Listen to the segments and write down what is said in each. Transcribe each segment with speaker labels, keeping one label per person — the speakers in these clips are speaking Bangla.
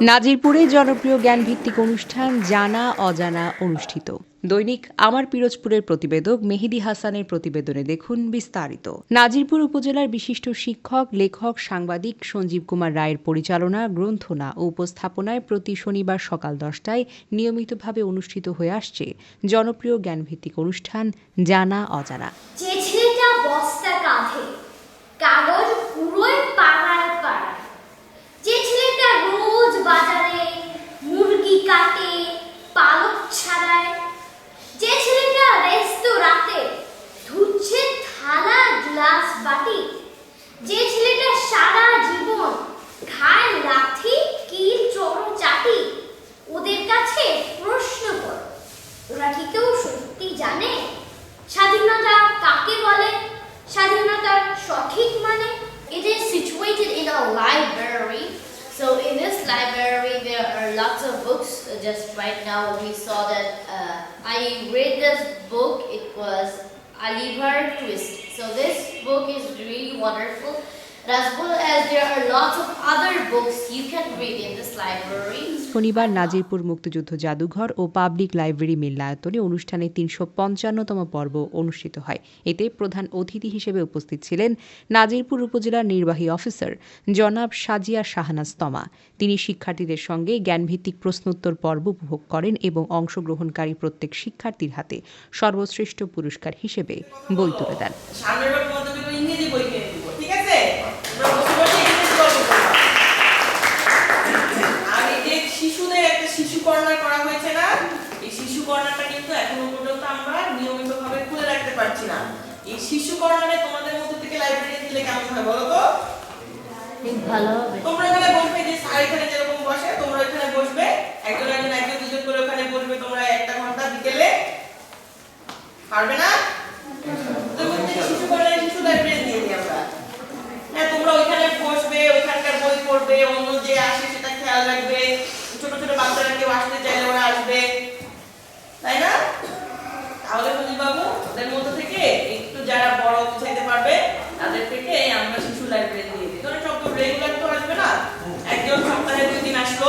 Speaker 1: নাজিরপুরে জনপ্রিয় জ্ঞানভিত্তিক অনুষ্ঠান জানা অজানা অনুষ্ঠিত। দৈনিক আমার পিরোজপুরের প্রতিবেদক মেহেদী হাসানের প্রতিবেদনে দেখুন বিস্তারিত। নাজিরপুর উপজেলার বিশিষ্ট শিক্ষক, লেখক, সাংবাদিক সঞ্জীব কুমার রায়ের পরিচালনা, গ্রন্থনা ও উপস্থাপনায় প্রতি শনিবার সকাল 10টায় নিয়মিতভাবে অনুষ্ঠিত হয়ে আসছে জনপ্রিয় জ্ঞানভিত্তিক অনুষ্ঠান জানা অজানা।
Speaker 2: যে ছেলেটা বস্তা কাঁধে, কাগজ পুরোই পাড়ায় পাড়ায়, যে ছেলেটা রোজ বাজারে মুরগি কাটে, পালক ছাড়ায়, যে ছেলেটা রেস্তোরাঁতে ধুচ্ছে থালা গ্লাস বাটি, যে ছেলেটা সারা জীবন খায় লাথি কিল চড়ো চাটি, ওদের কাছে প্রশ্ন করো, ওরা কি কেউ সত্যি জানে স্বাধীনতা কাকে বলে, স্বাধীনতার সঠিক মানে?
Speaker 3: It is situated in a library. So in this library there are lots of books. Just right now we saw that I read this book. It was Oliver Twist. So this book is really wonderful. As well as there are lots of other books you can read in this library.
Speaker 1: শনিবার নাজিরপুর মুক্তিযুদ্ধ জাদুঘর ও পাবলিক লাইব্রেরি মিলনায়তনে অনুষ্ঠানের ৩৫৫তম পর্ব অনুষ্ঠিত হয়। এতে প্রধান অতিথি হিসেবে উপস্থিত ছিলেন নাজিরপুর উপজেলার নির্বাহী অফিসার জনাব সাজিয়া শাহনাজ তমা। তিনি শিক্ষার্থীদের সঙ্গে জ্ঞানভিত্তিক প্রশ্নোত্তর পর্ব উপভোগ করেন এবং অংশগ্রহণকারী প্রত্যেক শিক্ষার্থীর হাতে সর্বশ্রেষ্ঠ পুরস্কার হিসেবে বই তুলে দেন।
Speaker 4: শিশুদের একটা শিশু কর্নার করা হয়েছে না, এই শিশু কর্নারটা কিন্তু এখনো পর্যন্ত আমরা নিয়মিতভাবে খুলে রাখতে পারছি না। এই শিশু কর্নারে তোমাদের মধ্যে থেকে লাইব্রেরি দিলে কেমন হয় বলো তো?
Speaker 3: ভালো হবে।
Speaker 4: তোমরা এখানে বসবে, যে স্যার এখানে যেরকম বসে তোমরা এখানে বসবে, একজন দুজন করে ওখানে বসবে, তোমরা 1 ঘন্টা বিকেলে, পারবে না? শিশু কর্নারে শিশু লাইব্রেরি দিয়ে দিই আমরা। হ্যাঁ, তোমরা ওইখানে বসবে, ওইখানকার বই পড়বে, অন্য যে আসে সেটা খেয়াল রাখবে, ছোট ছোট বাচ্চারা কেউ আসতে চাইলে ওরা আসবে, তাই না? তাহলে সঞ্জীব বাবু ওদের মধ্যে থেকে একটু যারা বড় বুঝাইতে পারবে তাদের থেকে আমরা শিশু লাইব্রেরি দিয়ে দিই। ধরো সব রেগুলার তো আসবে না, একজন সপ্তাহে 2 দিন আসলো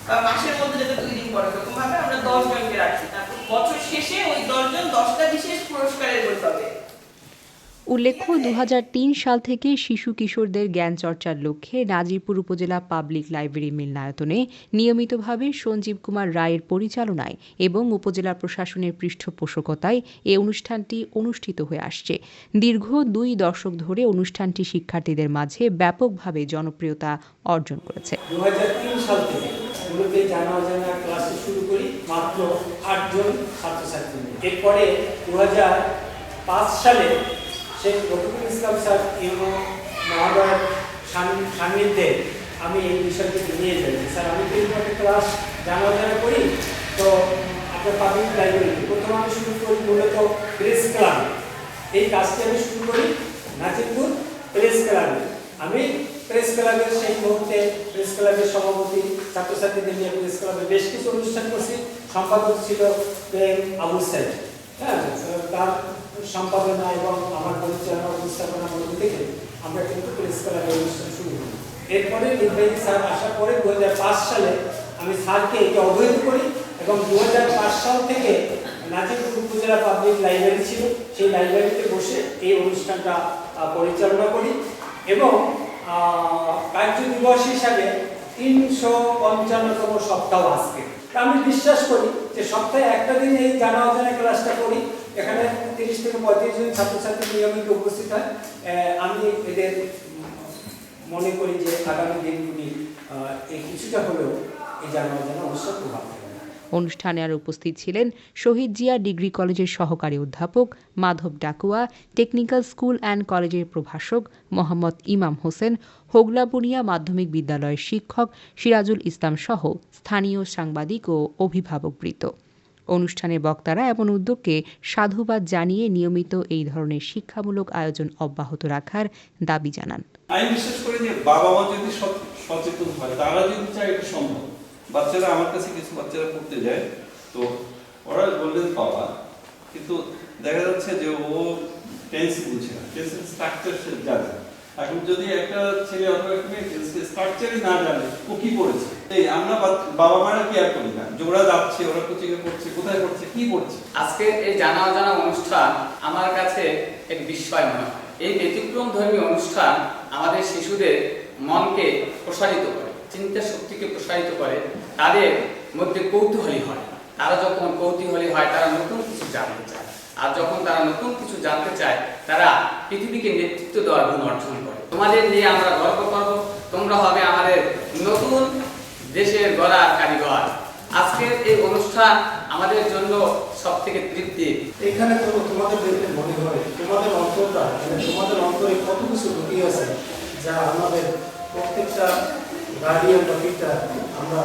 Speaker 4: বা মাসের মধ্যে যেতে 2 দিন পরে, এরকম ভাবে আমরা 10 জনকে রাখি। তারপর বছর শেষে ওই 10 জন 10টা বিশেষ পুরস্কারের বই পাবে।
Speaker 1: উল্লেখ্য ২০০৩ সাল থেকে শিশু কিশোরদের জ্ঞান চর্চার লক্ষ্যে নাজিরপুর উপজেলা পাবলিক লাইব্রেরি মিলনায়তনে নিয়মিতভাবে সঞ্জীব কুমার রায়ের পরিচালনায় এবং উপজেলা প্রশাসনের পৃষ্ঠপোষকতায় এ অনুষ্ঠানটি অনুষ্ঠিত হয়ে আসছে। দীর্ঘ 2 দশক ধরে অনুষ্ঠানটি শিক্ষার্থীদের মাঝে ব্যাপকভাবে জনপ্রিয়তা অর্জন করেছে।
Speaker 5: ২০০৩ সাল থেকে মূলত জানা অজানা ক্লাস শুরু করি মাত্র 8 জন ছাত্রছাত্রী নিয়ে। এরপরে 2005 সালে শেখ রফিকুল ইসলাম স্যার ইউনো মহোদয়ের সান্নিধ্যে আমি এই বিষয়টিকে নিয়ে যাই। স্যার আমি তো এইভাবে ক্লাস জানা অজানা করি, তো আপনার পাবলিক লাইব্রেরি প্রথমে আমি শুরু করি মূলত প্রেস ক্লাব। এই কাজটি আমি শুরু করি নাজিরপুর প্রেস ক্লাবে। আমি প্রেস ক্লাবের সেই মুহূর্তে প্রেস ক্লাবের সভাপতি, ছাত্রছাত্রীদের নিয়ে প্রেস ক্লাবে বেশ কিছু অনুষ্ঠান করছি। সম্পাদক ছিল আবু সাইদ। হ্যাঁ, তার সম্পাদনা এবং আমার পরিচালনা উপস্থাপনার মধ্যে থেকে আমরা কিন্তু প্রেস ক্লাবের অনুষ্ঠান শুরু করি। এরপরে নির্বাহী স্যার আসার পরে 2005 সালে আমি স্যারকে এটি অবহিত করি এবং 2005 সাল থেকে নাজিরপুর উপজেলা পাবলিক লাইব্রেরি ছিল, সেই লাইব্রেরিতে বসে এই অনুষ্ঠানটা পরিচালনা করি এবং কার্য দিবস হিসাবে 355তম সপ্তাহ আজকে। আমি বিশ্বাস করি যে সপ্তাহে একটা দিন এই জানা অজানা ক্লাসটা করি, এখানে 30 থেকে 35 জন ছাত্রছাত্রী নিয়মিত উপস্থিত হয়। আমি এদের মনে করি যে আগামী দিনগুলি এই কিছুটা হলেও এই জানা অজানা অনুষ্ঠান প্রভাব ফেলবে।
Speaker 1: অনুষ্ঠানে আর উপস্থিত ছিলেন শহীদ জিয়া ডিগ্রি কলেজের সহকারী অধ্যাপক Madhab Dakua, technical school and কলেজের প্রভাষক মোহাম্মদ ইমাম হোসেন, হোগলাবুনিয়া মাধ্যমিক বিদ্যালয়ের শিক্ষক সিরাজুল ইসলাম সহ স্থানীয় সাংবাদিক ও অভিভাবকবৃন্দ। অনুষ্ঠানের বক্তারা এমন উদ্যোগকে সাধুবাদ জানিয়ে নিয়মিত এই ধরনের শিক্ষামূলক আয়োজন অব্যাহত রাখার দাবি জানান।
Speaker 6: আমি বিশ্বাস করি যে বাবা মা যদি সচেতন হয়, তারা যদি চায় এটা সম্ভব। বাচ্চারা আমার কাছে কিছু বাচ্চারা পড়তে যায়, তো ওরা গোল্ডেন পাওয়া, কিন্তু দেখা যাচ্ছে যে ও পেন্সিল বুঝে না, পেন্সিল স্ট্রাকচার সে জানে, এখন যদি একটা ছেলে অথবা একটা মেয়ে স্ট্রাকচারই না জানে ও কি পড়েছে, এই আমরা বাবা মারা কেয়ার করি না যে ওরা যাচ্ছে, ওরা কোচিংয়ে পড়ছে, কোথায় পড়ছে, কি পড়ছে।
Speaker 7: আজকে এই জানা অজানা অনুষ্ঠান আমার কাছে এক বিস্ময় মনে হয়। এই ব্যতিক্রম ধর্মী অনুষ্ঠান আমাদের শিশুদের মনকে প্রসারিত করে, চিন্তা শক্তিকে প্রসারিত করে, তাদের মধ্যে কৌতূহলী হয়। তারা যখন কৌতূহলী হয় তারা নতুন কিছু জানতে চায়, আর যখন তারা নতুন কিছু জানতে চায় তারা পৃথিবীকে নেতৃত্ব দেওয়ার গুণ অর্জন করে। তোমাদের নিয়ে আমরা গর্ব করব, তোমরা হবে আমাদের নতুন দেশের গড়ার কারিগর। আজকের এই অনুষ্ঠান আমাদের জন্য সব থেকে তৃপ্তি।
Speaker 5: এখানে তো তোমাদের দেখলে মনে হয় তোমাদের অন্তরটা, মানে তোমাদের অন্তরে কত কিছু লুকিয়ে আছে যা আমাদের প্রত্যেকটা গার্ডিয়ান বা টিচার আমরা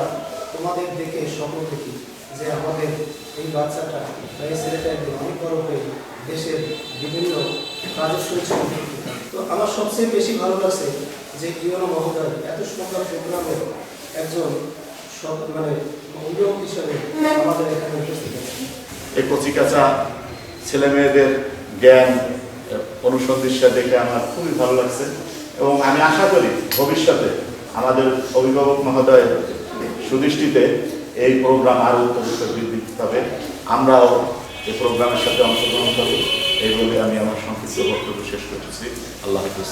Speaker 5: তোমাদের দেখে স্বপ্ন দেখি যে আমাদের এই বাচ্চাটা বা এই ছেলেটা একদিন অনেক বড় হয়ে দেশের বিভিন্ন কাজের সঙ্গে সম্পৃক্ত। তো আমার সবচেয়ে বেশি ভালো লাগছে যে ইউনো মহোদয় এত সুন্দর প্রোগ্রামের একজন মানে অভিভাবক হিসেবে আমাদের এখানে উপস্থিত আছে।
Speaker 8: এই কচিকাঁচা ছেলে মেয়েদের জ্ঞান অনুসন্ধিৎসা দেখে আমার খুবই ভালো লাগছে এবং আমি আশা করি ভবিষ্যতে আমাদের অভিভাবক মহোদয়ের সুদৃষ্টিতে এই প্রোগ্রাম আরও উত্তরোত্তর বৃদ্ধি পাবে। আমরাও এই প্রোগ্রামের সাথে অংশগ্রহণ করব এই বলে আমি আমার সংক্ষিপ্ত বক্তব্য শেষ করতেছি। আল্লাহ হাফেজ।